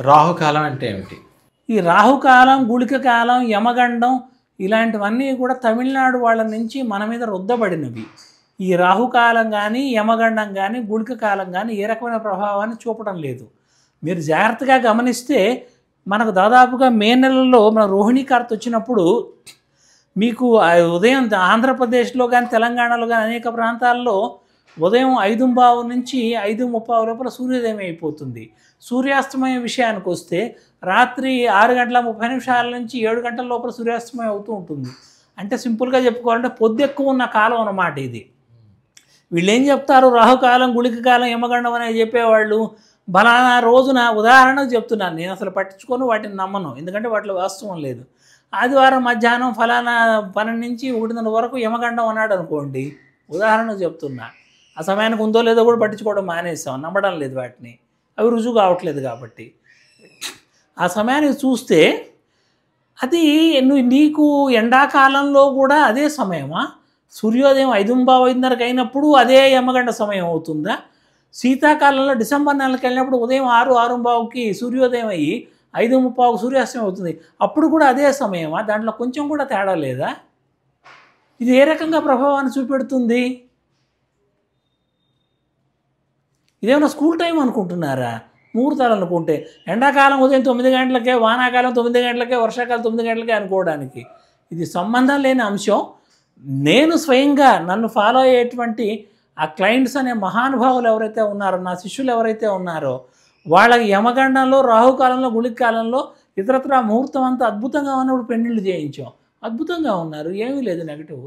రాహుకాలం అంటే ఏమిటి? ఈ రాహుకాలం, గుళిక కాలం, యమగండం ఇలాంటివన్నీ కూడా తమిళనాడు వాళ్ళ నుంచి మన మీద రుద్దబడినవి. ఈ రాహుకాలం కానీ, యమగండం కానీ, గుళిక కాలం కానీ ఏ రకమైన ప్రభావాన్ని చూపడం లేదు. మీరు జాగ్రత్తగా గమనిస్తే మనకు దాదాపుగా మే నెలలో మన రోహిణీ కార్తె వచ్చినప్పుడు మీకు ఉదయం ఆంధ్రప్రదేశ్లో కానీ, తెలంగాణలో కానీ అనేక ప్రాంతాల్లో ఉదయం 5:15 నుంచి 5:30 లోపల సూర్యోదయం అయిపోతుంది. సూర్యాస్తమయం విషయానికి వస్తే రాత్రి 6:30 నుంచి 7 గంటల లోపల సూర్యాస్తమయం అవుతూ ఉంటుంది. అంటే సింపుల్గా చెప్పుకోవాలంటే పొద్దు ఎక్కువ ఉన్న కాలం అన్నమాట ఇది. వీళ్ళు ఏం చెప్తారు, రాహుకాలం, గుళిక కాలం, యమగండం అనేది చెప్పేవాళ్ళు బలానా రోజున ఉదాహరణకు చెప్తున్నాను, నేను అసలు పట్టించుకొని వాటిని నమ్మను, ఎందుకంటే వాటిలో వాస్తవం లేదు. ఆదివారం మధ్యాహ్నం ఫలానా 12 నుంచి 1:30 వరకు యమగండం అన్నాడు అనుకోండి, ఉదాహరణకు చెప్తున్నా. ఆ సమయానికి ఉందో లేదో కూడా పట్టించుకోవడం మానేసాం, నమ్మడం లేదు వాటిని, అవి రుజువు కావట్లేదు కాబట్టి. ఆ సమయానికి చూస్తే అది నీకు ఎండాకాలంలో కూడా అదే సమయమా? సూర్యోదయం 5:15 అయినప్పుడు అదే యమగండ సమయం అవుతుందా? శీతాకాలంలో డిసెంబర్ నెలకి వెళ్ళినప్పుడు ఉదయం 6:15కి సూర్యోదయం అయ్యి 5:30కు సూర్యాస్తమయం అవుతుంది, అప్పుడు కూడా అదే సమయమా? దాంట్లో కొంచెం కూడా తేడా లేదా? ఇది ఏ రకంగా ప్రభావాన్ని చూపెడుతుంది? ఇదేమన్నా స్కూల్ టైం అనుకుంటున్నారా? ముహూర్తాలు అనుకుంటే ఎండాకాలం ఉదయం 9 గంటలకే, వానాకాలం 9 గంటలకే, వర్షాకాలం 9 గంటలకే అనుకోవడానికి ఇది సంబంధం లేని అంశం. నేను స్వయంగా నన్ను ఫాలో అయ్యేటువంటి ఆ క్లయింట్స్ అనే మహానుభావులు ఎవరైతే ఉన్నారో, నా శిష్యులు ఎవరైతే ఉన్నారో, వాళ్ళకి యమగండంలో, రాహుకాలంలో, గుళిక కాలంలో ఇతరత్రా ముహూర్తం అంతా అద్భుతంగా ఉన్నప్పుడు పెళ్ళిళ్ళు చేయించాం. అద్భుతంగా ఉన్నారు, ఏమీ లేదు నెగటివ్.